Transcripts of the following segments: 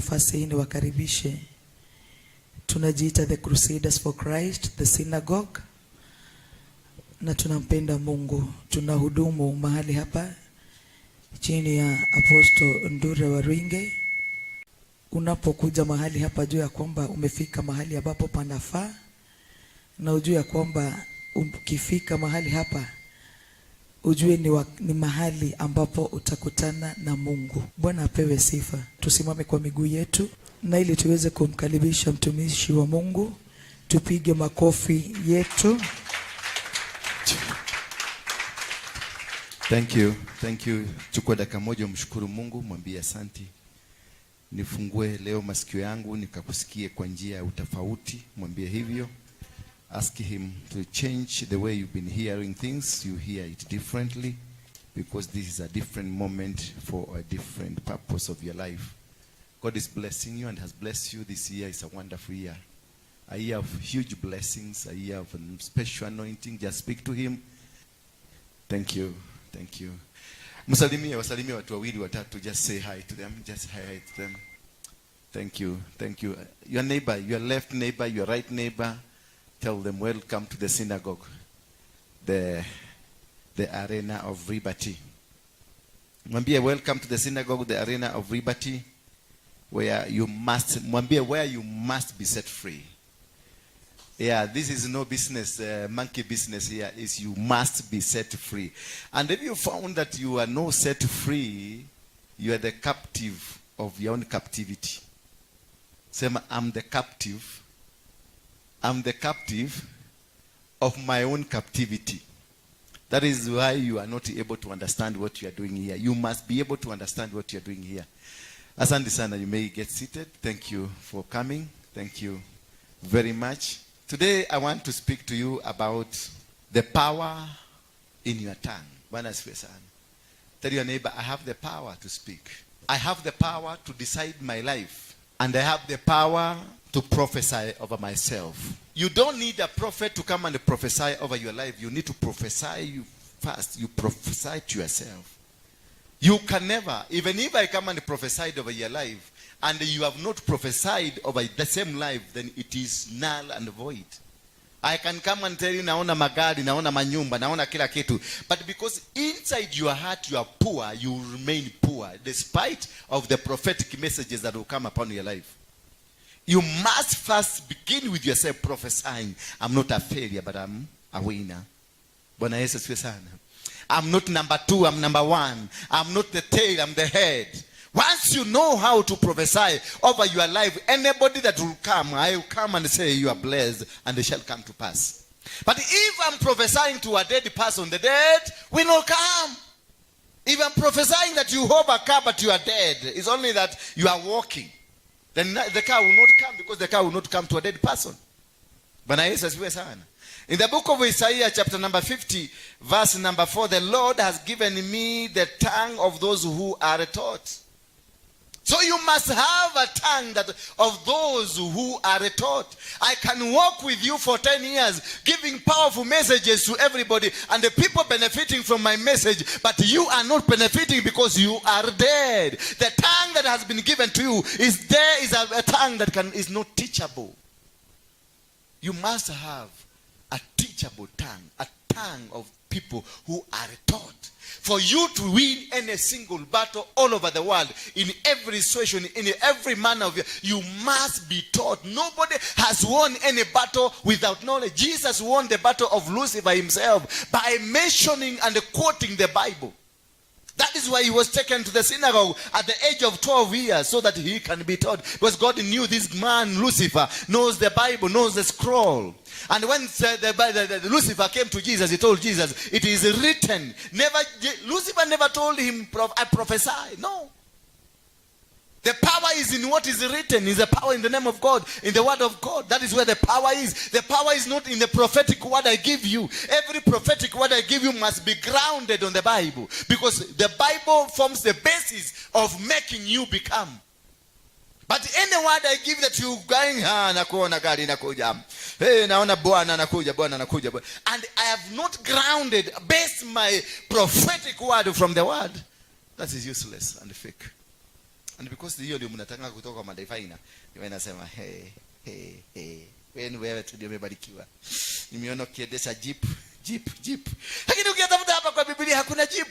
nafasi hii niwakaribishe. Tunajiita the Crusaders for Christ, the Synagogue, na tunampenda Mungu. Tunahudumu mahali hapa chini ya Apostle Ndura Waruinge. Unapokuja mahali hapa, jua ya kwamba umefika mahali ambapo panafaa, na ujue ya kwamba ukifika mahali hapa ujue ni mahali ambapo utakutana na Mungu. Bwana apewe sifa. Tusimame kwa miguu yetu, na ili tuweze kumkaribisha mtumishi wa Mungu, tupige makofi yetu. Thank you. Chukua dakika moja umshukuru Mungu, mwambie asante. Nifungue leo masikio yangu nikakusikie kwa njia ya utofauti, mwambie hivyo. Ask him to change the way you've been hearing things. You hear it differently, because this is a different moment for a different purpose of your life. God is blessing you and has blessed you. This year is a wonderful year. A year of huge blessings, a year of a special anointing. Just speak to him. Thank you. Wasalimie watu wawili watatu. Just say hi to them. Just hi to them. Thank you. Your neighbor, your left neighbor, your right neighbor. Tell them, welcome to the synagogue, the arena of liberty. Mwambie, welcome to the synagogue, the arena of liberty, where you must be set free. Yeah, this is no business, monkey business here. Is you must be set free. And if you found that you are not set free, you are the captive of your own captivity. Say, I'm the captive of my own captivity. That is why you are not able to understand what you are doing here. You must be able to understand what you are doing here. Asante sana, you may get seated. Thank you for coming. Thank you very much. Today I want to speak to you about the power in your tongue. Bwana asifiwe sana. Tell your neighbor, I have the power to speak. I have the power to decide my life. And I have the power to prophesy over myself. You don't need a prophet to come and prophesy over your life. You need to prophesy first. You prophesy to yourself. You can never, even if I come and prophesy over your life, and you have not prophesied over the same life, then it is null and void. I can come and tell you, naona magari, naona manyumba, naona kila kitu. But because inside your heart you are poor, you will remain poor, despite of the prophetic messages that will come upon your life. You must first begin with yourself prophesying. I'm not a failure, but I'm a winner. Bwana Yesu asifiwe sana. I'm not number 2, I'm number 1. I'm not the tail, I'm the head. Once you know how to prophesy over your life, anybody that will come, I will come and say you are blessed, and it shall come to pass. But if I'm prophesying to a dead person, the dead will not come. If I'm prophesying that you have a car but you are dead, it's only that you are walking, then the car will not come, because the car will not come to a dead person. Bwana Yesu asifiwe sana. In the book of Isaiah chapter number 50, verse number 4, the Lord has given me the tongue of those who are taught. So you must have a tongue of those who are taught. I can walk with you for 10 years, giving powerful messages to everybody, and the people benefiting from my message, but you are not benefiting because you are dead. The tongue that has been given to you is a tongue that is not teachable. You must have a teachable tongue, a tongue of people who are taught. For you to win any single battle all over the world, in every situation, in every manner of you must be taught. Nobody has won any battle without knowledge. Jesus won the battle of Lucifer himself by mentioning and quoting the Bible. That is why he was taken to the synagogue at the age of 12 years, so that he can be taught. Because God knew this man, Lucifer, knows the Bible, knows the scroll. And when Lucifer came to Jesus, he told Jesus, it is written. Lucifer never told him, I prophesy. No. The power is in what is written. Is the power in the name of God, in the word of God. That is where the power is. The power is not in the prophetic word I give you. Every prophetic word I give you must be grounded on the Bible, because the Bible forms the basis of making you become. But any word I give that you going, nakuona gari nakuja. Hey, naona Bwana nakuja. And I have not grounded, based my prophetic word from the word. That is useless and fake. And because hiyo ndio mnataka kutoka kwa madefina, ndio inasema wewe tu ndio umebarikiwa. Nimeona ukiendesha jeep. Lakini ukitafuta hapa kwa Biblia hakuna jeep.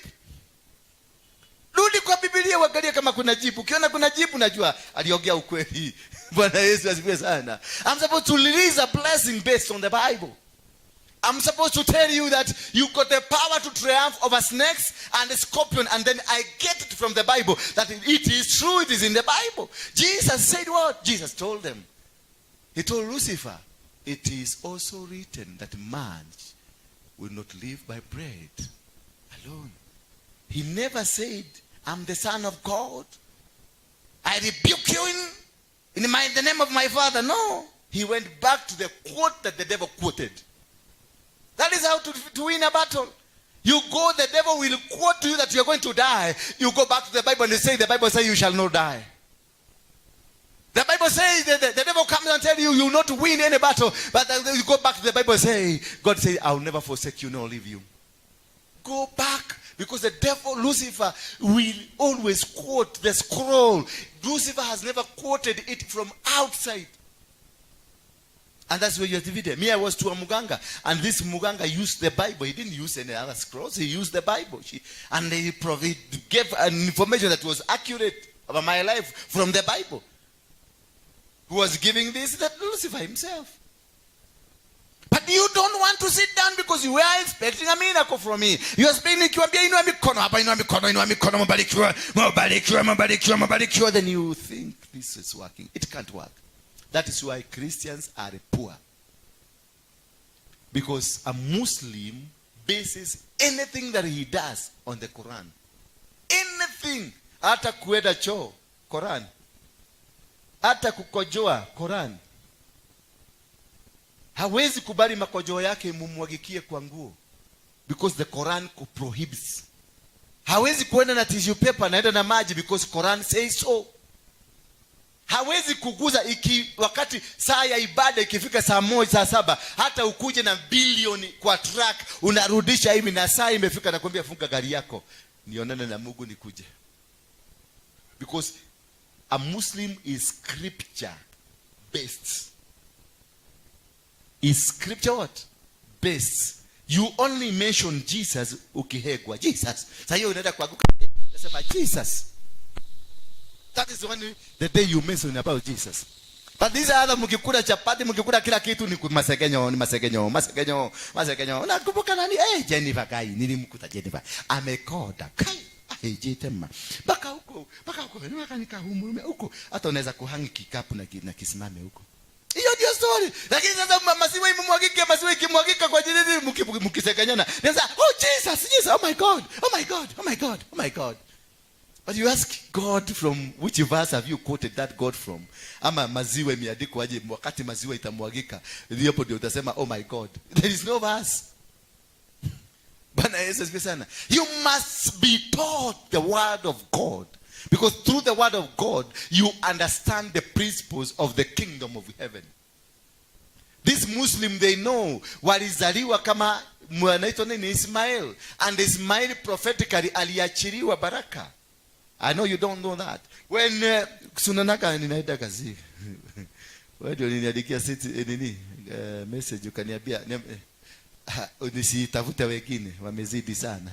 Rudi kwa Biblia uangalie kama kuna jeep. Ukiona kuna jeep unajua aliongea ukweli. Bwana Yesu asifiwe sana. I'm supposed to release a blessing based on the Bible. I'm supposed to tell you that you got the power to triumph over snakes and the scorpion, and then I get it from the Bible that it is true, it is in the Bible. Jesus said what? Jesus told them. He told Lucifer, it is also written that man will not live by bread alone. He never said, I'm the Son of God, I rebuke you in the name of my Father. No. He went back to the quote that the devil quoted. That is how to win a battle. You go, the devil will quote to you that you are going to die. You go back to the Bible and you say, the Bible says you shall not die. The Bible says the devil comes and tells you you will not win any battle. But you go back to the Bible and say, God says, I will never forsake you nor leave you. Go back, because the devil, Lucifer, will always quote the scroll. Lucifer has never quoted it from outside. And that's where you're divided. Me, I was to a Muganga, and this Muganga used the Bible. He didn't use any other scrolls. He used the Bible. And he gave an information that was accurate about my life from the Bible. Who was giving this? That Lucifer himself. But you don't want to sit down because you are expecting a miracle from me. You are expecting then you think this is working. It can't work. That is why Christians are poor. Because a Muslim bases anything that he does on the Quran. Anything. Hata kuenda choo, Quran. Hata kukojoa, Quran. Hawezi kubali makojoa yake mumwagikie kwa nguo. Because the Quran prohibits. Hawezi kuenda na tissue paper naenda na maji because Quran says so. Hawezi kuguza wakati saa ya ibada ikifika saa 1 saa 7, hata ukuje na bilioni kwa truck unarudisha hivi na saa imefika na kwambia funga gari yako nionane na Mungu nikuje. Because a Muslim is scripture based. Is scripture what? Based. You only mention Jesus ukihegwa. Jesus. Sasa hiyo unaenda kwa Google. Nasema Jesus. That is the day you mention about Jesus. But these other mukikula chapati, mukikula kila kitu ni masegenyo. Nakumbuka nani? Jennifer Kai. Nilimkuta Jennifer. Amekoda. Kai. Jitema. Baka huko. Niwakanika huko. Hata unaweza kuhangi kikapu na kisimame huko. Hiyo ndio story. Lakini sasa masiwa ikimwagika kwa jini mukiseganyana. Nasa, Jesus. Oh my God. But you ask God, from which verse have you quoted that God from? Ama maziwa imeandikwa aje wakati maziwa itamwagika. Ndipo ndio utasema oh my God. There is no verse. Bwana Yesu asifiwe sana. You must be taught the word of God. Because through the word of God, you understand the principles of the kingdom of heaven. This Muslim, they know walizaliwa kama mwanaitwa nini Ismail. And Ismail prophetically aliachiliwa baraka. I know you don't know that. When sunanaka ninaenda kazi. Wewe ndio niniandikia message ukaniambia nisitafute wengine wamezidi sana.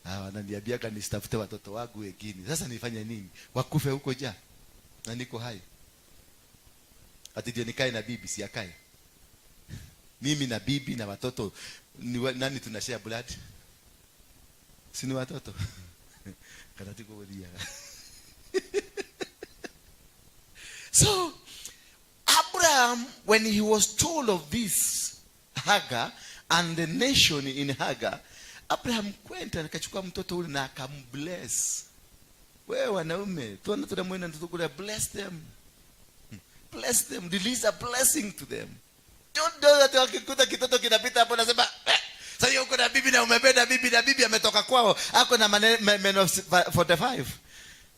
Wananiambia nisitafute watoto wangu wengine. Sasa nifanye nini? Wakufe huko ja. Na niko hai. Ati ndio nikae na bibi si akae. Mimi na bibi na watoto nani tunashare blood? Sini watoto. So Abraham, when he was told of this Hagar and the nation in Hagar, Abraham kwenda akachukua mtoto ule na akambless. Wewe wanaume, tunamwona mtoto kule, bless them. Bless them, release a blessing to them. Don't do that wakikuta kitoto kinapita hapo nasema sasa uko na bibi na umebeda bibi na bibi ametoka kwao ako na maneno 45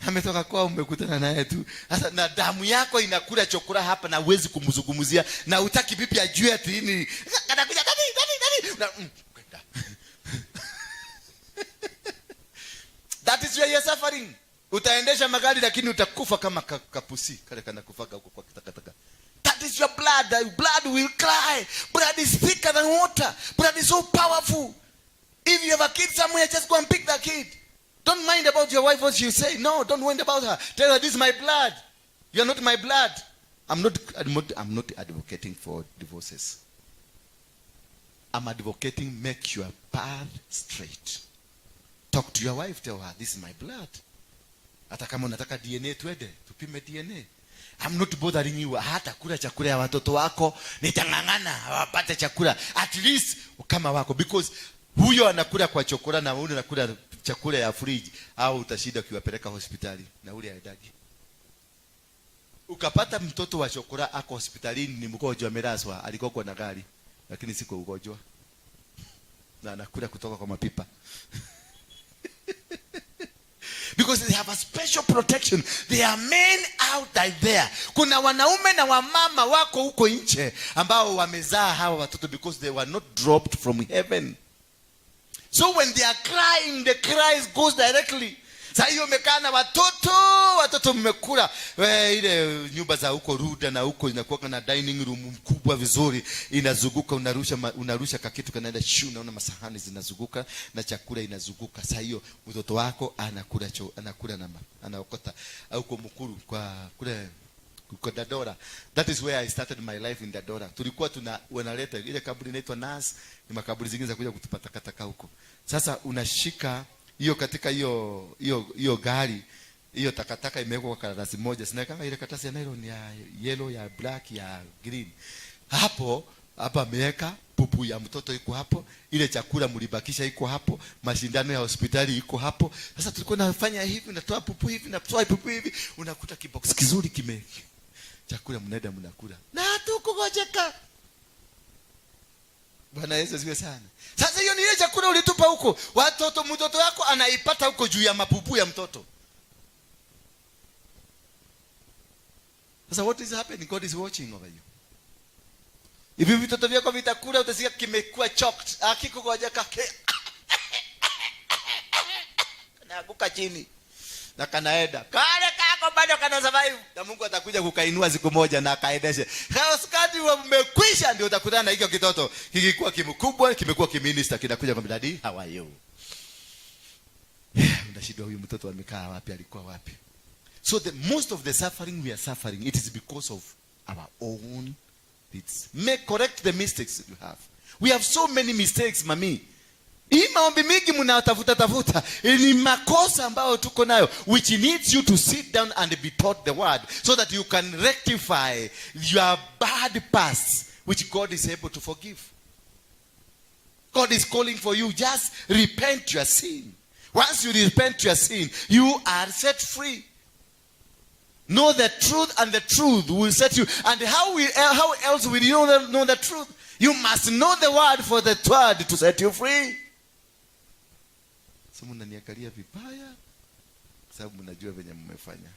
ametoka kwao umekutana naye tu sasa na damu yako inakula chokora hapa na uwezi kumzungumzia na utaki bibi ajue ati nini anakuja dadi That is where you're suffering. Utaendesha magari lakini utakufa kama kapusi kale kanakufaga huko kwa takataka. That is your blood. The blood will cry. Blood is thicker than water. Blood is so powerful. If you have a kid somewhere, just go and pick that kid. Don't mind about your wife what she say. No, don't worry about her. Tell her, this is my blood. You are not my blood. I'm not advocating for divorces. I'm advocating make your path straight. Talk to your wife, tell her, this is my blood. Hata kama unataka DNA twende, tupime DNA. I'm not bothering you. Hata kula chakula ya watoto wako, nitangangana wapate chakula. At least kama wako. Because huyo anakula kwa chokora na huyo anakula chakula ya fridge. Au utashida ukiwapeleka hospitali na ule aidagi. Ukapata mtoto wa chokora ako hospitalini ni mgonjwa amelazwa, alikoko na gari. Lakini siko ugonjwa. Na anakula kutoka kwa mapipa. Because they have a special protection. There are men out there. Kuna wanaume na wamama wako huko nje ambao wamezaa hawa watoto because they were not dropped from heaven. So when they are crying, the cries goes directly. Sasa hiyo umekaa na watoto mmekula ile nyumba za huko Ruda na huko inakuwa na dining room mkubwa vizuri, inazunguka, unarusha kakitu kanaenda shu, naona masahani zinazunguka na chakula inazunguka. Sasa hiyo mtoto wako anakula na anaokota huko mkuru kwa kule kwa Dadora. That is where I started my life in Dadora. Tulikuwa wanaleta ile kaburi inaitwa Nas, ni makaburi zingine za kuja kutupata kataka huko. Sasa unashika hiyo katika hiyo gari, hiyo takataka imewekwa kwa karatasi moja. Sina kama ile karatasi ya nylon ya yellow, ya black, ya green. Hapa ameweka pupu ya mtoto iko hapo, ile chakula mlibakisha iko hapo, mashindano ya hospitali iko hapo. Sasa tulikuwa nafanya hivi, natoa pupu hivi, natoa pupu hivi, unakuta kibox kizuri chakula mnaenda mnakula. Na tukugojeka. Bwana Yesu asifiwe sana. Sasa hiyo ni ile chakula ulitupa huko. Mtoto wako anaipata huko juu ya mapupu ya mtoto. Sasa what is happening? God is watching over you. Hivi vitoto vyako vitakula, utasikia kimekuwa choked. Akikugojeka kanaanguka chini. Na kanaenda. Kale kako bado kana survive. Na Mungu atakuja kukainua siku moja na akaendeshe. Wakati umekwisha ndio utakutana na hiyo kitoto. Kikikuwa kimkubwa, kimekuwa kiminister, kinakuja kwa daddy, how are you? Unashindwa huyu mtoto amekaa wapi, alikuwa wapi? So the most of the suffering we are suffering, it is because of our own deeds. Correct the mistakes you have. We have so many mistakes, mami. Hii maombi mingi mnatafuta ni makosa ambayo tuko nayo, which needs you to sit down and be taught the word so that you can rectify your bad past, which God is able to forgive. God is calling for you, just repent your sin. Once you repent your sin, you are set free. Know the truth, and the truth will set you. And how else will you know the truth? You must know the word for the word to set you free. So mnaniangalia vibaya sababu mnajua venye mmefanya.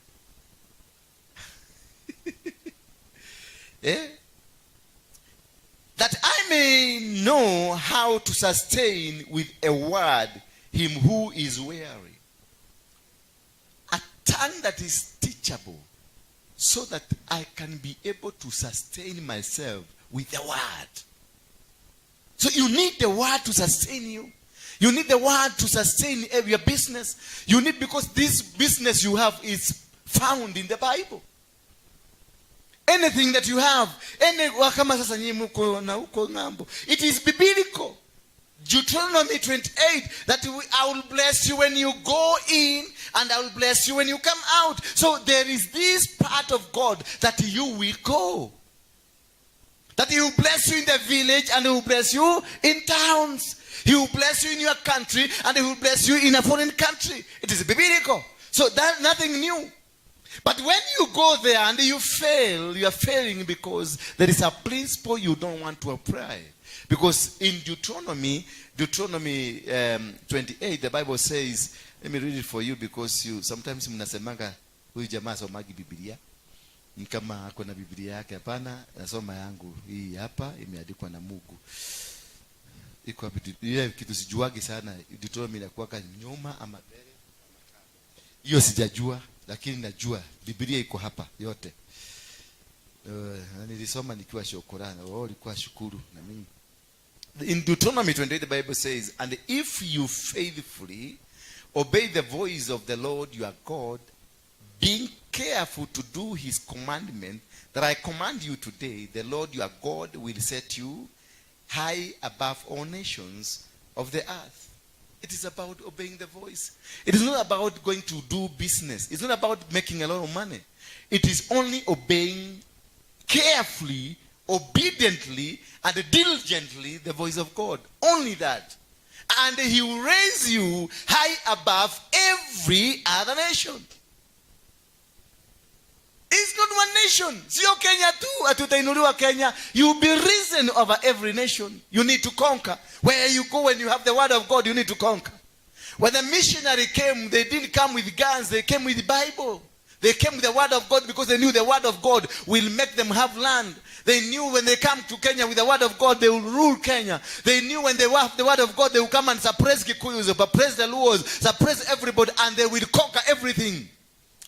That I may know how to sustain with a word him who is weary. A tongue that is teachable, so that I can be able to sustain myself with the word. So you need the word to sustain you. You need the word to sustain your business. You need, because this business you have is found in the Bible. Anything that you have, it is biblical. Deuteronomy 28, that I will bless you when you go in, and I will bless you when you come out. So there is this part of God that you will go. That he will bless you in the village, and he will bless you in towns. He will bless you in your country, and he will bless you in a foreign country. It is biblical. So that's nothing new. But when you go there and you fail, you are failing because there is a principle you don't want to apply. Because in Deuteronomy 28, the Bible says, let me read it for you, because you sometimes mnasemanga huyu jamaa somagi Biblia. Ni kama ako na Biblia yake. Hapana, nasoma yangu hii hapa, imeandikwa na Mungu. Iko hapo ile kitu sijuagi sana. Deuteronomy inakuwa nyuma ama mbele. Hiyo sijajua, lakini najua Biblia iko hapa yote. Nilisoma nikiwa shokorana. Ulikuwa shukuru na mimi. In Deuteronomy 28 the Bible says, and if you faithfully obey the voice of the Lord your God, being careful to do his commandment that I command you today, the Lord your God will set you high above all nations of the earth. It is about obeying the voice. It is not about going to do business. It's not about making a lot of money. It is only obeying carefully, obediently, and diligently the voice of God. Only that. And he will raise you high above every other nation. It's not one nation. Sio Kenya tu, atutainuliwa Kenya. You will be risen over every nation. You need to conquer. Where you go when you have the word of God, you need to conquer. When the missionary came, they didn't come with guns, they came with the Bible. They came with the word of God because they knew the word of God will make them have land. They knew when they come to Kenya with the word of God, they will rule Kenya. They knew when they have the word of God, they will come and suppress Kikuyus, suppress the Luos, suppress everybody, and they will conquer everything.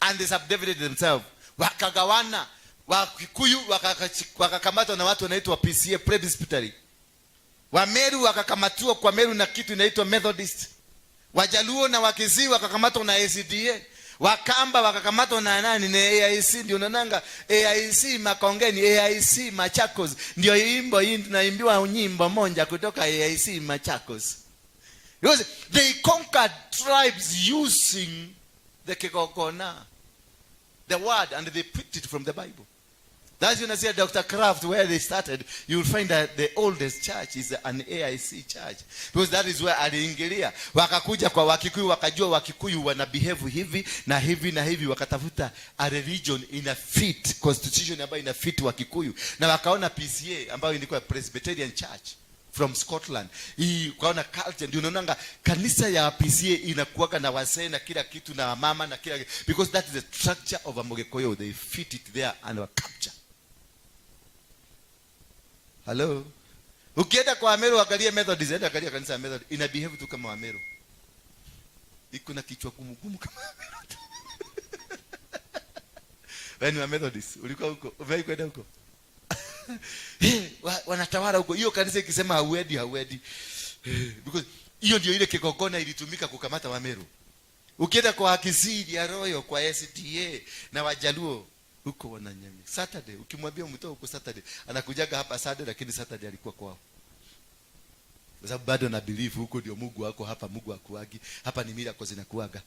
And they subdivided themselves. Wakagawana, Wakikuyu wakakamatwa na watu wanaitwa PCA Presbytery. Wameru wakakamatwa kwa Meru na kitu inaitwa Methodist. Wajaluo na Wakisii wakakamatwa na ACDA. Wakamba wakakamatwa na nani? Ni AIC. Ndio nananga AIC Makongeni, AIC Machakos. Ndio imbo hii tunaimbiwa nyimbo moja kutoka AIC Machakos. Because they conquered tribes using the Kikokona, the word, and they picked it from the Bible. That's when I say Dr. Kraft, where they started, you will find that the oldest church is an AIC church. Because that is where aliingilia. Wakakuja kwa Wakikuyu, wakajua Wakikuyu wana behave hivi na hivi na hivi, wakatafuta a religion in a fit, constitution ambayo ina fit Wakikuyu. Na wakaona PCA ambayo ilikuwa Presbyterian Church from Scotland. Hii ukaona culture, ndio unaonanga kanisa ya PCA inakuwa na wasee na kila kitu na mama na kila, because that is the structure of a Mogekoyo. They fit it there and capture. Hello. Ukienda kwa Ameru angalia Methodist, enda angalia kanisa ya Methodist, ina behave tu kama Ameru. Iko na kichwa gumu kama Ameru. Wewe ni Methodist, ulikuwa huko, umewahi kwenda huko? Wanatawala huko. Hiyo kanisa ikisema hauedi. Because hiyo ndio ile Kikokona ilitumika kukamata Wameru. Ukienda kwa Akisii ya Royo, kwa SDA na Wajaluo, huko wananyami. Saturday, ukimwambia mtoto huko Saturday, anakujaga hapa Saturday, lakini Saturday alikuwa kwao. Kwa sababu bado na believe huko ndio Mungu wako, hapa Mungu akuagi. Hapa ni miracles zinakuaga.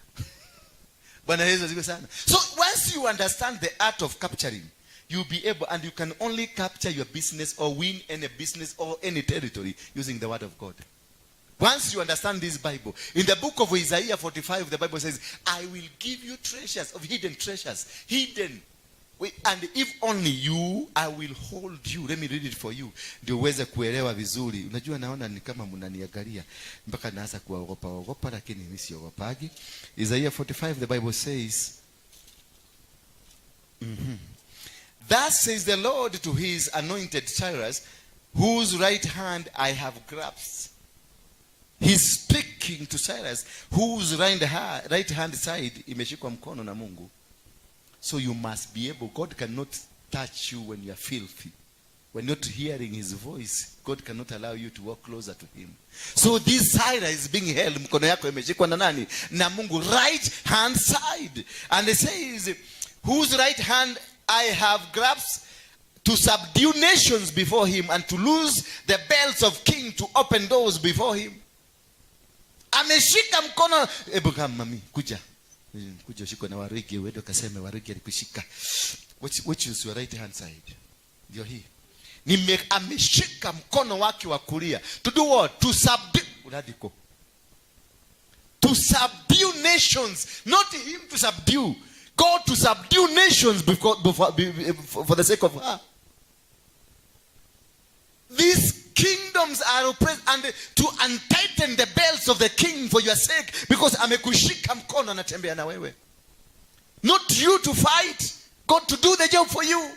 Bwana Yesu asifiwe sana. So once you understand the art of capturing, you'll be able, and you can only capture your business or win any business or any territory using the word of God. Once you understand this Bible, in the book of Isaiah 45, the Bible says, I will give you treasures of hidden treasures. Hidden. And if only you, I will hold you. Let me read it for you. Ndio uweze kuelewa vizuri. Unajua naona ni kama mnaniangalia mpaka naanza kuogopa, lakini mimi siogopagi. Isaiah 45, the Bible says, Thus says the Lord to his anointed Cyrus, whose right hand I have grasped. He's speaking to Cyrus, whose right hand side imeshikwa mkono na Mungu. So you must be able, God cannot touch you when you are filthy. When not hearing his voice, God cannot allow you to walk closer to him. So this Cyrus is being held, mkono yako imeshikwa na nani? Na Mungu, right hand side. And it says, whose right hand I have grasped, to subdue nations before him, and to loose the belts of kings, to open doors before him. Ameshika mkono. Ebu kama mami, kuja shiko na Waruinge, wewe kaseme Waruinge alikushika. Which is your right hand side? Ndio hii. Ameshika mkono wake wa kulia. To do what? To subdue. Uradiko. To subdue nations. Not him to subdue. God to subdue nations for the sake of her. These kingdoms are oppressed, and to untighten the belts of the king for your sake, because amekushika mkono anatembea na wewe. Not you to fight, God to do the job for you.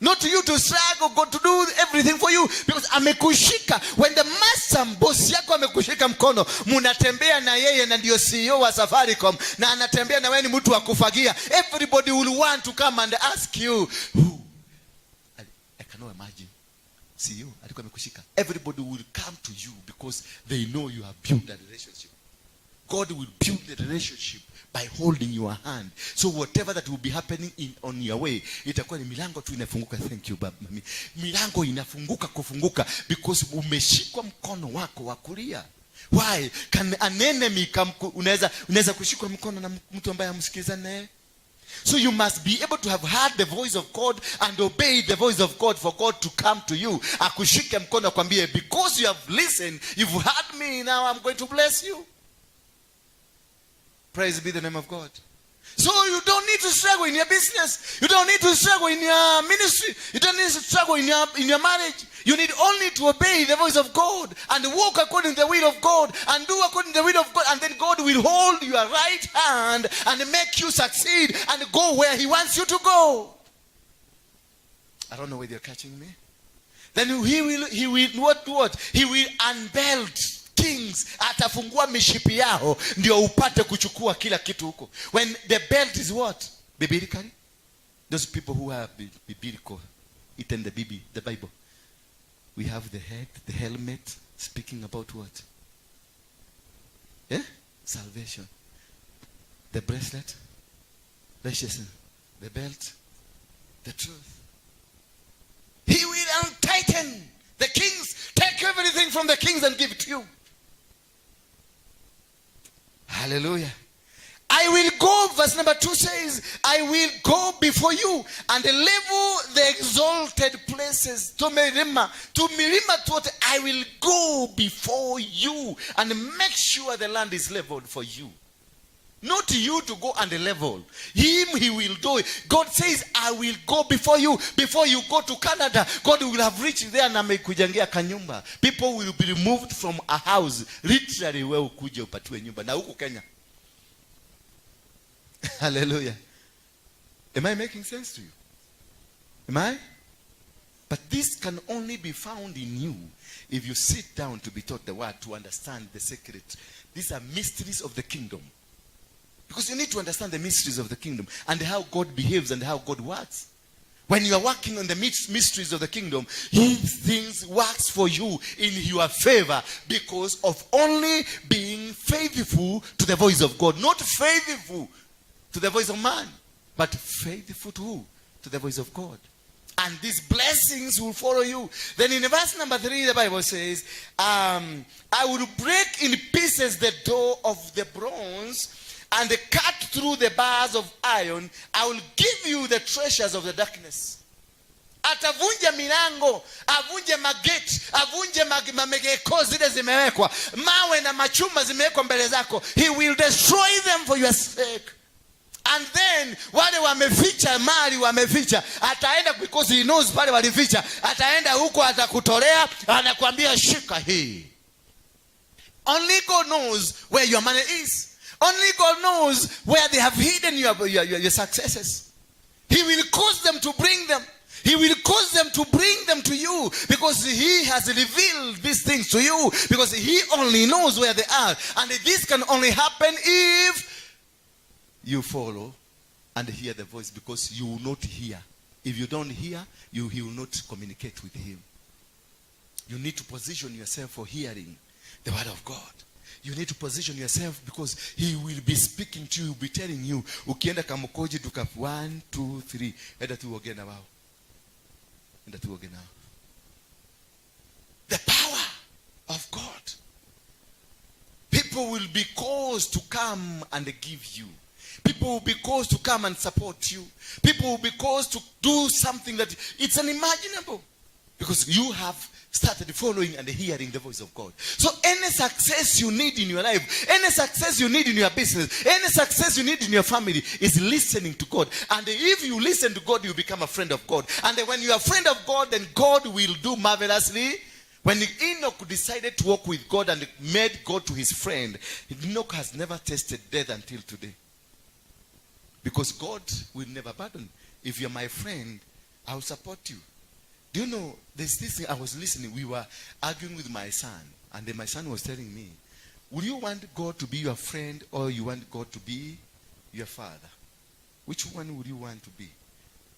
Not you to struggle, God to do everything for you. Because amekushika. When the master boss yako amekushika mkono, munatembea na yeye na ndio CEO wa Safaricom, na anatembea na wewe ni mtu wa kufagia. Everybody will want to come and ask you, who? I cannot imagine. CEO, alikuwa amekushika. Everybody will come to you because they know you have built a relationship. God will build the relationship by holding your hand. So whatever that will be happening on your way, itakuwa ni milango tu inafunguka. Thank you baba mami. Milango inafunguka kufunguka because umeshikwa mkono wako wa kulia. Why? Can an enemy unaweza kushikwa mkono na mtu ambaye hamsikiliza naye? So you must be able to have heard the voice of God and obey the voice of God for God to come to you. Akushike mkono akwambie, because you have listened, you've heard me, now I'm going to bless you. Praise be the name of God. So you don't need to struggle in your business. You don't need to struggle in your ministry. You don't need to struggle in your marriage. You need only to obey the voice of God and walk according to the will of God and do according to the will of God. And then God will hold your right hand and make you succeed and go where He wants you to go. I don't know whether you're catching me. Then He will what? He will unbelt kings. Atafungua mishipi yao ndio upate kuchukua kila kitu huko. When the belt is what? Biblically? Those people who are biblical, it in the Bible. We have the head, the helmet, speaking about what? Yeah? Salvation. The bracelet, righteousness. The belt, the truth. He will untighten the kings. Take everything from the kings and give it to you. Hallelujah. I will go, verse number 2 says, I will go before you and level the exalted places. To milima tote, I will go before you and make sure the land is leveled for you. Not you to go and level. Him, He will do it. God says, I will go before you. Before you go to Canada, God will have reached there na amekujengia kanyumba. People will be removed from a house. Literally, wewe ukuje upatiwe nyumba. Na huku Kenya. Hallelujah. Am I making sense to you? Am I? But this can only be found in you if you sit down to be taught the word, to understand the secret. These are mysteries of the kingdom. Because you need to understand the mysteries of the kingdom and how God behaves and how God works. When you are working on the mysteries of the kingdom, His things works for you in your favor because of only being faithful to the voice of God. Not faithful to the voice of man, but faithful to who? To the voice of God. And these blessings will follow you. Then in verse number 3, the Bible says, I will break in pieces the door of the bronze and cut through the bars of iron. I will give you the treasures of the darkness. Atavunja milango, avunje mageti, avunje mamegeko zile zimewekwa, mawe na machuma zimewekwa mbele zako. He will destroy them for your sake. And then wale wameficha mali wameficha, ataenda because He knows pale walificha, ataenda huko atakutolea, anakuambia shika hii. Only God knows where your money is. Only God knows where they have hidden your successes. He will cause them to bring them. He will cause them to bring them to you because He has revealed these things to you, because He only knows where they are. And this can only happen if you follow and hear the voice, because you will not hear. If you don't hear, He will not communicate with Him. You need to position yourself for hearing the word of God. You need to position yourself because He will be speaking to you, He will be telling you, ukienda kamukoji duka 1, 2, 3, enda tu uongee na wao. Enda tu uongee nao. The power of God. People will be caused to come and give you. People will be caused to come and support you. People will be caused to do something that it's unimaginable, because you have started following and hearing the voice of God. So any success you need in your life, any success you need in your business, any success you need in your family is listening to God. And if you listen to God, you become a friend of God. And when you are a friend of God, then God will do marvelously. When Enoch decided to walk with God and made God to his friend, Enoch has never tasted death until today. Because God will never pardon. If you're my friend, I'll support you. Do you know, there's this thing, I was listening, we were arguing with my son, and then my son was telling me, would you want God to be your friend, or you want God to be your father? Which one would you want to be?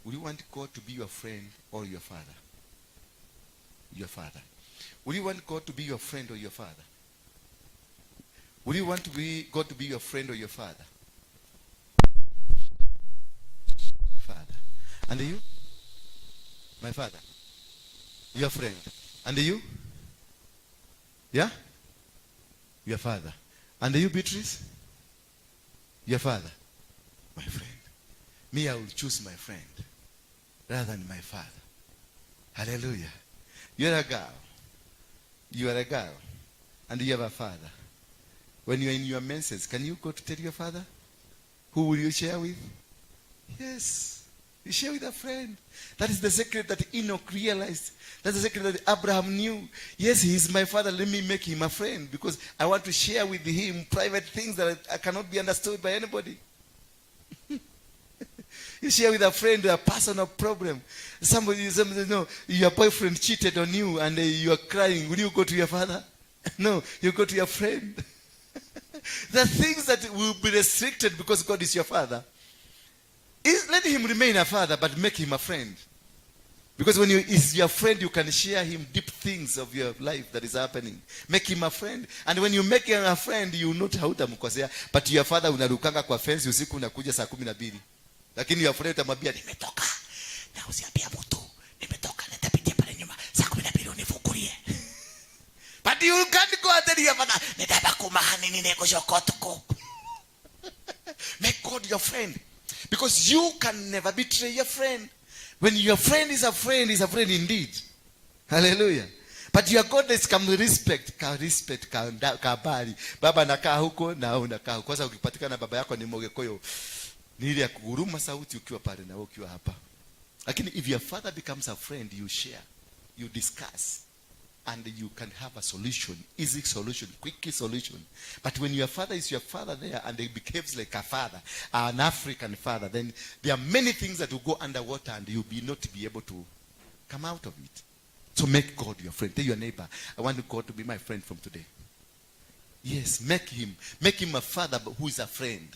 Would you want God to be your friend or your father? Your father. Would you want God to be your friend or your father? Would you want God to be your friend or your father? Father. And you? My father. Your friend. And you? Yeah? Your father. And you, Beatrice? Your father. My friend. Me, I will choose my friend rather than my father. Hallelujah. You're a girl. You are a girl. And you have a father. When you're in your menses, can you go to tell your father? Who will you share with? Yes. You share with a friend. That is the secret that Enoch realized. That's the secret that Abraham knew. Yes, he is my father. Let me make him a friend, because I want to share with him private things that I cannot be understood by anybody. You share with a friend a personal problem. Somebody know your boyfriend cheated on you and you are crying. Will you go to your father? No, you go to your friend. The things that will be restricted because God is your father, let him remain a father, but make him a friend. Because when he's your friend, you can share him deep things of your life that is happening. Make him a friend. And when you make him a friend, you not hautamkosea. But your father unarukanga kwa fence usiku unakuja saa 12. Lakini your friend utamwambia nimetoka. Na usiambia mtu nimetoka, nitapitia pale nyuma saa 12 unifungulie. But you can't go and tell your father nitaba kumahani ninekoshokotuko. Make God your friend. Because you can never betray your friend. When your friend is a friend indeed. Hallelujah. But your God is come respect, kabari. Baba nakaa huko na unakaa huko. Kwanza ukipatikana baba yako ni Mogekoyo, ni ile ya kuguruma sauti ukiwa pale na ukiwa hapa. Lakini if your father becomes a friend, you share, you discuss, and you can have a solution, easy solution, quick solution. But when your father is your father there and he behaves like a father, an African father, then there are many things that will go underwater and you'll not be able to come out of it. So make God your friend. Tell your neighbor, I want God to be my friend from today. Yes, make him a father who is a friend.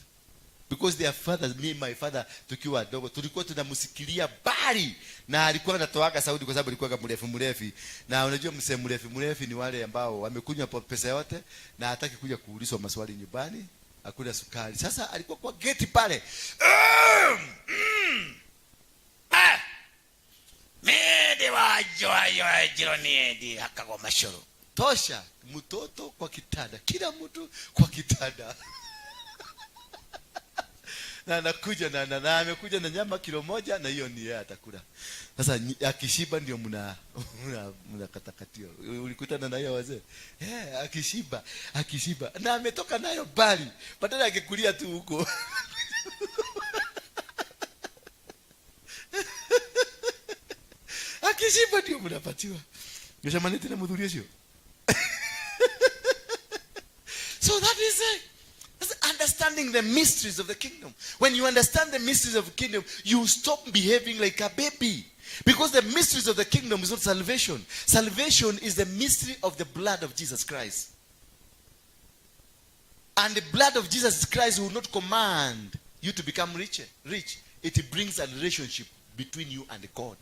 Because their fathers, me, my father, tukiwa wadogo, tulikuwa tunamusikilia bali na alikuwa anatoaga sauti kwa sababu alikuwa mrefu. Na unajua msee mrefu ni wale ambao wamekunywa pesa yote na hataki kuja kuulizwa maswali nyumbani, hakuna sukari. Sasa alikuwa kwa geti pale. Mede wajo jironi hakako mashoro. Tosha mtoto kwa kitanda, kila mtu kwa kitanda. Na anakuja na amekuja na nyama kilo 1 na hiyo ni yeye atakula. Sasa akishiba ndio mnakatakatio. Ulikutana na hiyo wazee? Akishiba. Na ametoka nayo bali. Badala angekulia tu huko. Akishiba ndio mnapatiwa. Nishamani tena mhudhurie sio? So that is it. Understanding the mysteries of the kingdom. When you understand the mysteries of the kingdom, you stop behaving like a baby. Because the mysteries of the kingdom is not salvation. Salvation is the mystery of the blood of Jesus Christ. And the blood of Jesus Christ will not command you to become rich. It brings a relationship between you and God.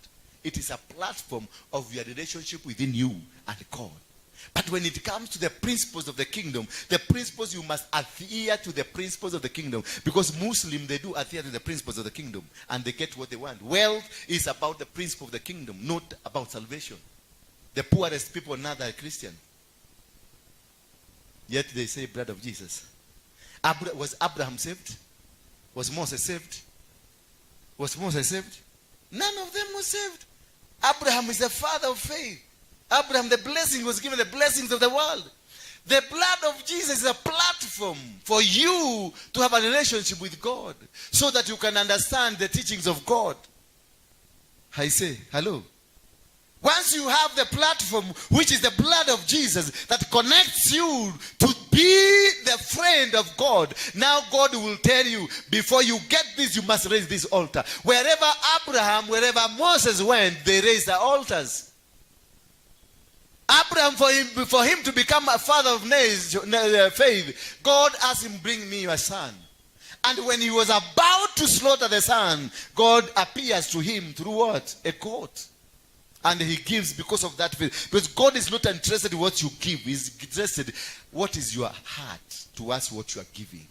It is a platform of your relationship within you and God. But when it comes to the principles of the kingdom, the principles, you must adhere to the principles of the kingdom. Because Muslims, they do adhere to the principles of the kingdom. And they get what they want. Wealth is about the principle of the kingdom, not about salvation. The poorest people now are Christian. Yet they say blood of Jesus. Was Abraham saved? Was Moses saved? Was Moses saved? None of them was saved. Abraham is the father of faith. Abraham, the blessing was given, the blessings of the world. The blood of Jesus is a platform for you to have a relationship with God so that you can understand the teachings of God. I say, hello. Once you have the platform, which is the blood of Jesus, that connects you to be the friend of God, now God will tell you, before you get this, you must raise this altar. Wherever Abraham, wherever Moses went, they raised the altars. Abraham, for him to become a father of faith, God asked him, bring me your son. And when he was about to slaughter the son, God appears to him through what? A goat. And he gives because of that faith. Because God is not interested in what you give. He's interested what is your heart towards what you are giving.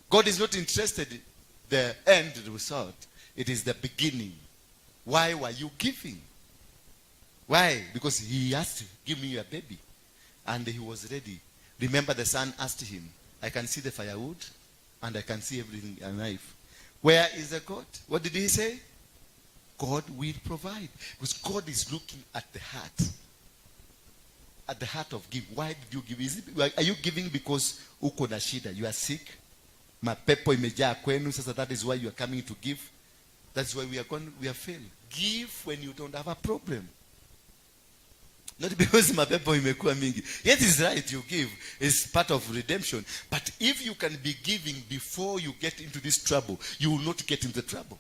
God is not interested in the end result. It is the beginning. Why were you giving? Why? Because he asked, give me your baby. And he was ready. Remember, the son asked him, I can see the firewood and I can see everything, a knife. Where is the goat? What did he say? God will provide. Because God is looking at the heart. At the heart of giving. Why did you give? Are you giving because uko na shida? You are sick? Mapepo imejaa kwenu. Sasa that is why you are coming to give. That's why we are failing. Give when you don't have a problem. Not because mapepo imekuwa mingi. Yes, it's right, you give. It's part of redemption. But if you can be giving before you get into this trouble, you will not get into trouble.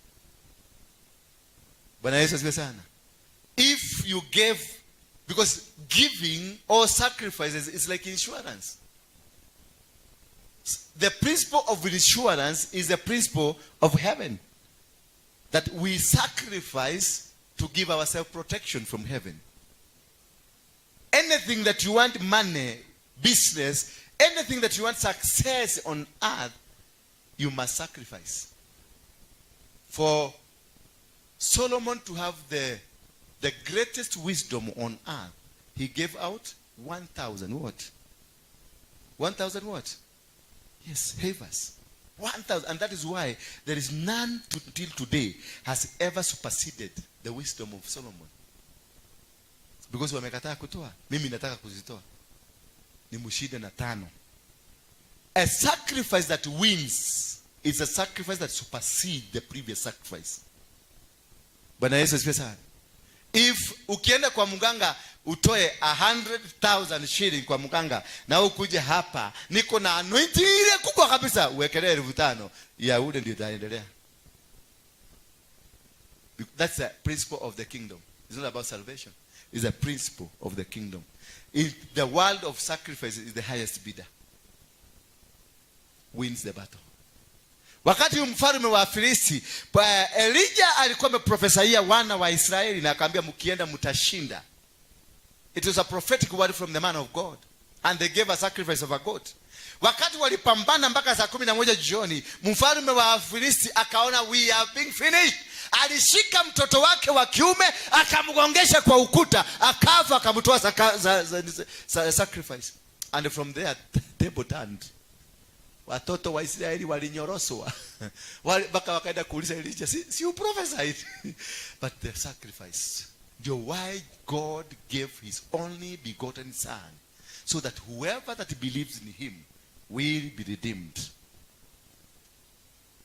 If you give, because giving or sacrifices is like insurance. The principle of insurance is the principle of heaven. That we sacrifice to give ourselves protection from heaven. Anything that you want, money, business, anything that you want success on earth, you must sacrifice. For Solomon to have the greatest wisdom on earth, he gave out 1,000 what? 1,000 what? Yes, havers. 1,000. And that is why there is none till today has ever superseded the wisdom of Solomon. Because wamekataa kutoa, mimi nataka kuzitoa. Ni mushide na tano. A sacrifice that wins is a sacrifice that supersedes the previous sacrifice. Bwana Yesu asifiwe sana. If ukienda kwa mganga utoe 100,000 shilling kwa mganga na ukuje hapa niko na anointing ile kubwa kabisa uwekelee 5,000 ya ule ndio itaendelea. That's the principle of the kingdom. It's not about salvation. It's a principle of the kingdom. In the world of sacrifice is the highest bidder. Wins the battle. Wakati mfalme wa Filisti, Elijah alikuwa ameprofesaia wana wa Israeli na akaambia mkienda mtashinda. It was a prophetic word from the man of God. And they gave a sacrifice of a goat. Wakati walipambana mpaka saa 11 jioni, mfalme wa Filisti akaona we are being finished. Alishika mtoto wake wa kiume akamgongesha kwa ukuta, akafa, akamtoa sacrifice. And from there table turned. Watoto wa Israeli walinyoroswa. Baka wakaenda kuuliza Elijah, si you prophesied. But the sacrifice. Why God gave his only begotten son, so that whoever that believes in him will be redeemed.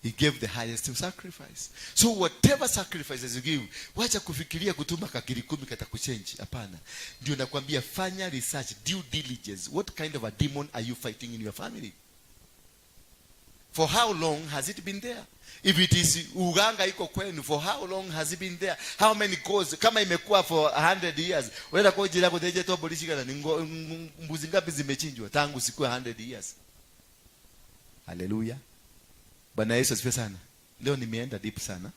He gave the highest sacrifice. So whatever sacrifices you give, wacha kufikiria kutuma kakiri 10 katakuchange. Hapana. Ndio nakwambia fanya research, due diligence. What kind of a demon are you fighting in your family? For how long has it been there? If it is uganga iko kwenu, for how long has it been there? How many gods? Kama imekuwa for 100 years. Unaenda kwa jira kwa deje to bolishika na mbuzi ngapi zimechinjwa tangu siku 100 years. Hallelujah. Bwana Yesu asifiwe sana. Leo nimeenda deep sana.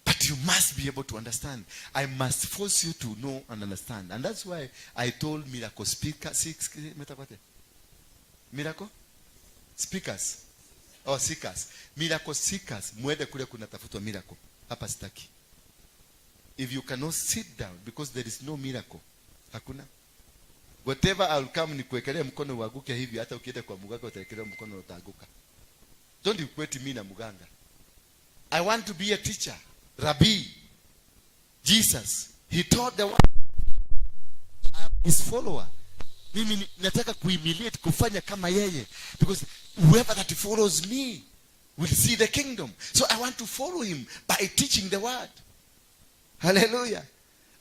But you must be able to understand. I must force you to know and understand. And that's why I told miracle speakers, miracle speakers or seekers, miracle seekers, muende kule kuna tafutwa miracle. Hapa sitaki. If you cannot sit down because there is no miracle, hakuna. Whatever I'll come nikuwekelee mkono uanguke hivi, hata ukienda kwa mganga utawekelea mkono utaanguka. Don't equate me na mganga. I want to be a teacher. Rabbi Jesus, he taught the world. I am his follower. Mimi nataka kuimiliate kufanya kama yeye, because whoever that follows me will see the kingdom. So I want to follow him by teaching the word. Hallelujah.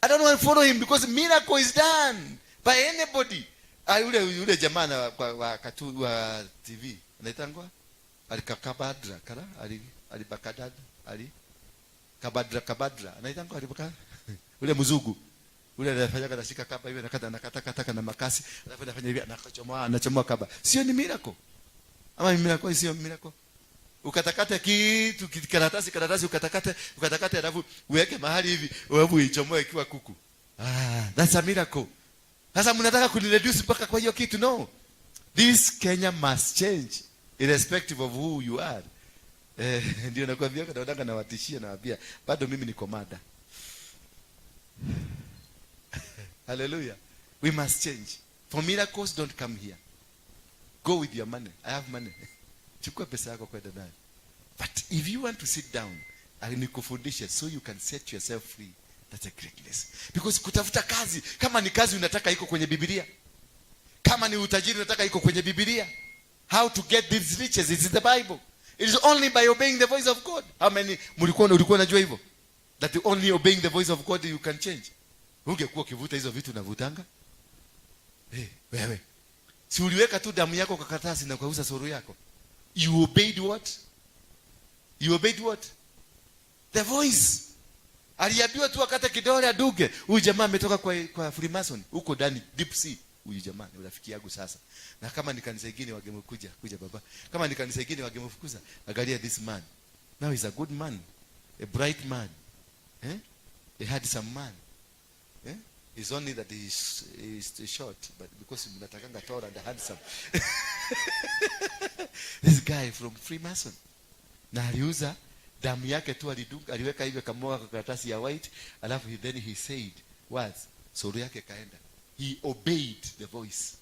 I don't want to follow him because miracle is done by anybody. Yule jamaa wa TV anaitangwa alikakabadra kala alibakadada kabadra anaitangwa alibaka ule mzungu ule anafanya kanashika kaba hivi nakata na makasi alafu anafanya hivi anachomoa kaba. Sio ni miracle? Ama miracle sio miracle? Ukatakata kitu karatasi ukatakata alafu uweke mahali hivi wewe uichomoe ikiwa kuku. That's a miracle. Sasa mnataka kunireduce mpaka kwa hiyo kitu? No. This Kenya must change irrespective of who you are. Ndio nakwambia kadanga na watishia na wabia bado mimi ni komanda. Hallelujah. We must change. For miracles don't come here. Go with your money. I have money. Chukua pesa yako kwenda nayo. But if you want to sit down and nikufundishe so you can set yourself free, that's a greatness. Because kutafuta kazi, kama ni kazi unataka iko kwenye Biblia. Kama ni utajiri unataka iko kwenye Biblia. How to get these riches is in the Bible. It is only by obeying the voice of God. How many ulikuwa unajua hivyo? That only obeying the voice of God you can change. Ungekuwa ukivuta hizo vitu unavutanga? Wewe. Si uliweka tu damu yako kwa karatasi na ukauza soro yako? You obeyed what? You obeyed what? The voice. Aliambiwa tu akate kidole aduge. Huyu jamaa ametoka kwa Freemason huko ndani deep sea. Huyu jamaa ni rafiki yangu sasa. Na kama ni kanisa lingine wagemkuja baba. Kama ni kanisa lingine wagemfukuza. Angalia this man. Now he's a good man. A bright man. A handsome man. It's only that he's short, but because mnatakanga tall and handsome. This guy from Freemason. Na aliuza damu yake tu aliweka hivyo kamoa kwa karatasi ya white, alafu then he said words. Soro yake kaenda. He obeyed the voice.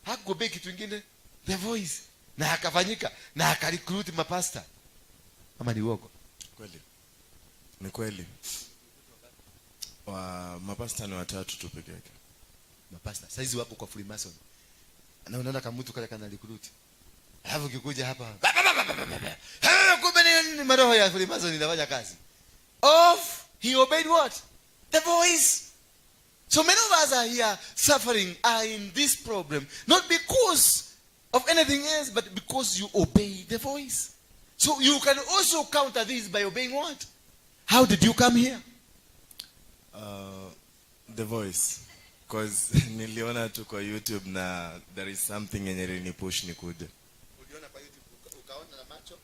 Hakuobey kitu kingine, the voice. Na akafanyika na akarecruit mapasta. Ama ni uongo? Kweli. Ni kweli. Mapasta ni 3 tu peke yake. Mapasta saizi wako kwa Freemason. Na unaona kama mtu kale kana recruit. Alafu kikuja hapa. Kumbe ni maroho ya Freemason inafanya kazi. He obeyed what? The voice. So many of us are here suffering, are in this problem, not because of anything else, but because you obey the voice. So you can also counter this by obeying what? How did you come here? The voice. Because niliona tu kwa YouTube na there is something yenye ni push nikuje. Uliona kwa YouTube ukaona na macho?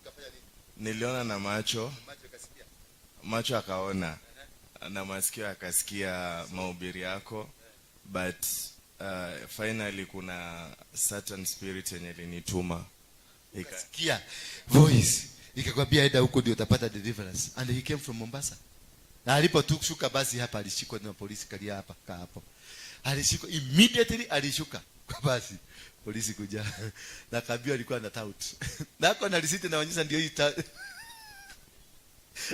Ukafanya nini? Niliona na macho. Macho akasikia. Macho akaona. Na masikio akasikia mahubiri yako. But finally kuna certain spirit yenye linituma. Ikasikia voice. Ikakwambia enda huko ndio utapata deliverance. And he came from Mombasa. Na alipotushuka basi hapa alishikwa na polisi kalia hapa hapo. Alishikwa immediately alishuka kwa basi. Polisi kuja. Na kaambia alikuwa na tout. Na ako na receipt inaonyesha ndio hii.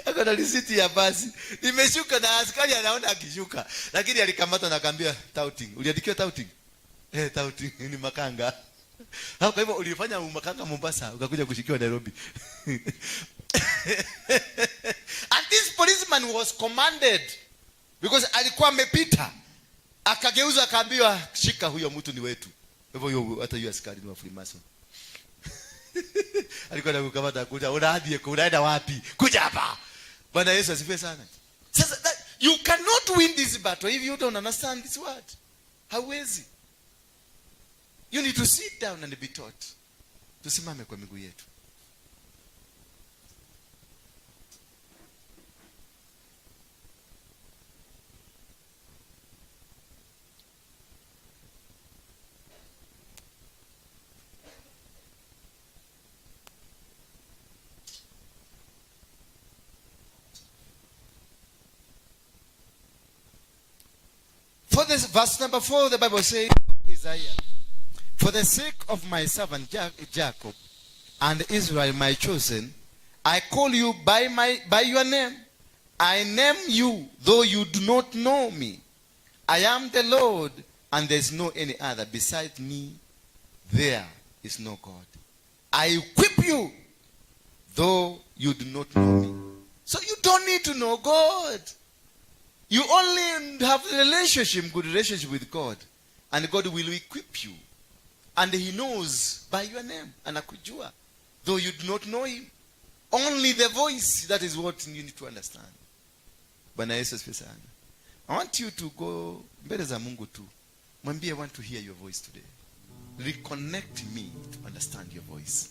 Ako na receipt ya basi. Nimeshuka na askari anaona akishuka. Lakini alikamatwa na kaambia touting. Uliandikiwa touting? Touting ni makanga. Kwa hivyo ulifanya makanga Mombasa ukakuja kushikiwa Nairobi. And this policeman was commanded because alikuwa amepita akageuza akaambiwa shika huyo mtu ni wetu. Hivyo hata hiyo askari ni wa Freemason. Alikuwa anakukamata kuja unaenda wapi? Kuja hapa. Bwana Yesu asifiwe sana. Sasa you cannot win this battle if you don't understand this word. Hauwezi. You need to sit down and be taught. Tusimame kwa miguu yetu. For this verse number 4, the Bible says, Isaiah, for the sake of my servant Jacob and Israel, my chosen, I call you by your name. I name you, though you do not know me. I am the Lord, and there is no any other. Beside me, there is no God. I equip you, though you do not know me. So you don't need to know God. You only have a relationship, good relationship with God. And God will equip you. And he knows by your name. Anakujua. Though you do not know him. Only the voice, that is what you need to understand. Bwana Yesu asifiwe sana. I want you to go mbele za Mungu tu. Mwambie, I want to hear your voice today. Reconnect me to understand your voice.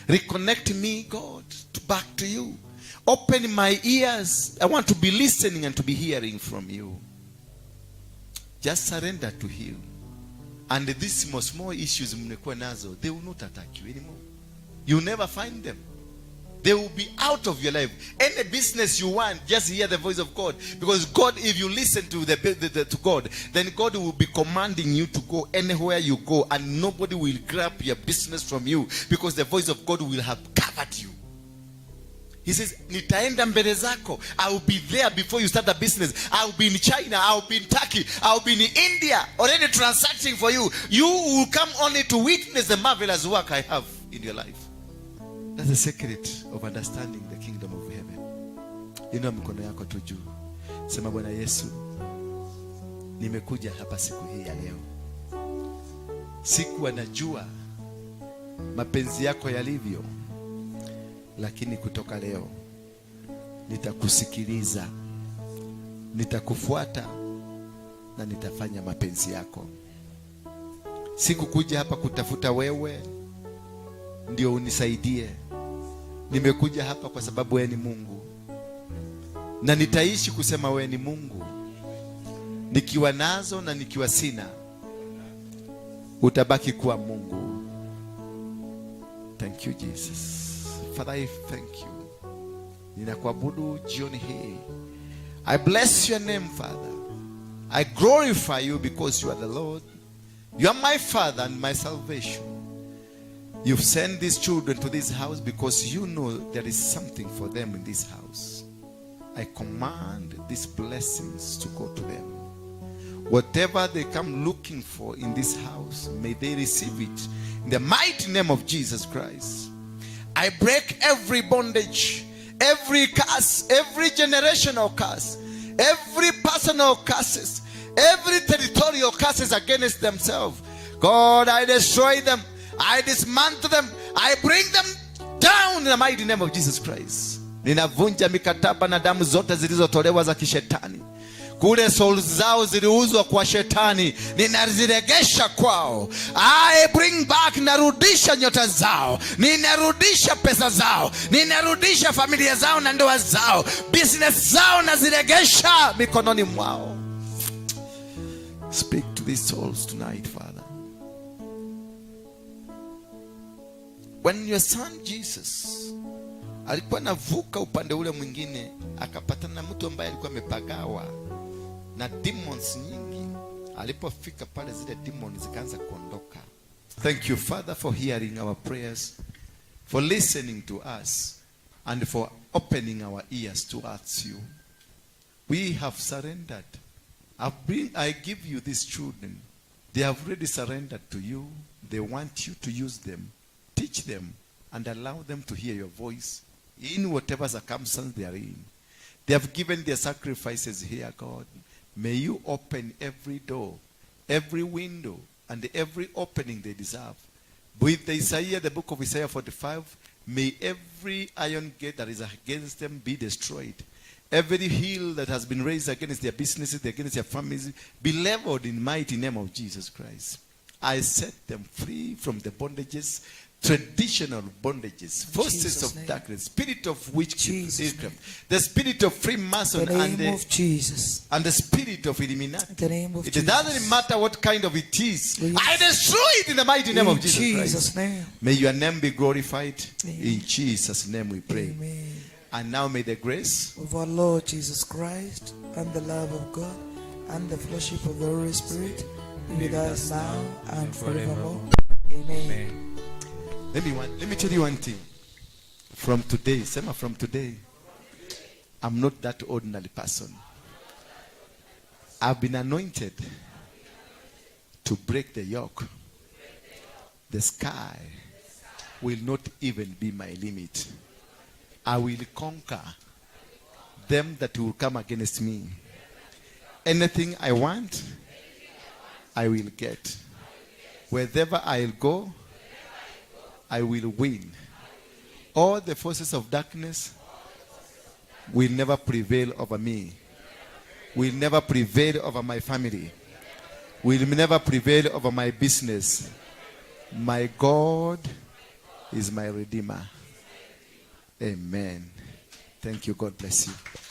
Reconnect me, God, back to you. Open my ears. I want to be listening and to be hearing from you. Just surrender to him. And these small issues mnekuwa nazo, they will not attack you anymore. You will never find them. They will be out of your life. Any business you want, just hear the voice of God. Because God, if you listen to to God, then God will be commanding you to go anywhere you go, and nobody will grab your business from you, because the voice of God will have covered you. He says, nitaenda mbele zako. I will be there before you start a business. I will be in China. I will be in Turkey. I will be in India, already transacting for you. You will come only to witness the marvelous work I have in your life. That's the secret of understanding the kingdom of heaven. Inua mikono yako tu juu. Sema, Bwana Yesu, nimekuja hapa siku hii ya leo. Sikuwa najua mapenzi yako yalivyo. Lakini kutoka leo nitakusikiliza, nitakufuata na nitafanya mapenzi yako. Sikukuja hapa kutafuta wewe ndio unisaidie. Nimekuja hapa kwa sababu wewe ni Mungu. Na nitaishi kusema wewe ni Mungu. Nikiwa nazo na nikiwa sina, utabaki kuwa Mungu. Thank you, Jesus. Father, I thank you. Ninakuabudu jioni hii. I bless your name, Father. I glorify you because you are the Lord. You are my Father and my salvation. You've sent these children to this house because you know there is something for them in this house. I command these blessings to go to them. Whatever they come looking for in this house, may they receive it in the mighty name of Jesus Christ. I break every bondage, every curse, every generational curse, every personal curses, every territorial curses against themselves. God, I destroy them. I dismantle them. I bring them down in the mighty name of Jesus Christ. Ninavunja mikataba na damu zote zilizotolewa za kishetani. Kule souls zao ziliuzwa kwa shetani, ninaziregesha kwao. I bring back, narudisha nyota zao, ninarudisha pesa zao, ninarudisha familia zao na ndoa zao, business zao naziregesha mikononi mwao. Speak to these souls tonight, Father. When your son Jesus alikuwa navuka upande ule mwingine, akapatana na mtu ambaye alikuwa amepagawa na demons nyingi. Alipofika pale, zile demons zikaanza kuondoka. Thank you, Father, for hearing our prayers, for listening to us, and for opening our ears towards you. We have surrendered. I give you these children. They have already surrendered to you. They want you to use them, teach them, and allow them to hear your voice in whatever circumstance they are in. They have given their sacrifices here, God. May you open every door, every window, and every opening they deserve. With the book of Isaiah 45, may every iron gate that is against them be destroyed. Every hill that has been raised against their businesses, against their families, be leveled in the mighty name of Jesus Christ. I set them free from the bondages, traditional bondages, forces of darkness, spirit of witchcraft, the spirit of Freemason, and the spirit of Illuminati. It doesn't matter what kind of it is. I destroy it in the mighty name of Jesus Christ. May your name be glorified. In Jesus' name we pray. Amen. And now may the grace of our Lord Jesus Christ and the love of God and the fellowship of the Holy Spirit be with us now and forevermore. Amen. Let me tell you one thing. From today, I'm not that ordinary person. I've been anointed to break the yoke. The sky will not even be my limit. I will conquer them that will come against me. Anything I want, I will get. Wherever I'll go, I will win. All the forces of darkness will never prevail over me. Will never prevail over my family. Will never prevail over my business. My God is my Redeemer. Amen. Thank you. God bless you.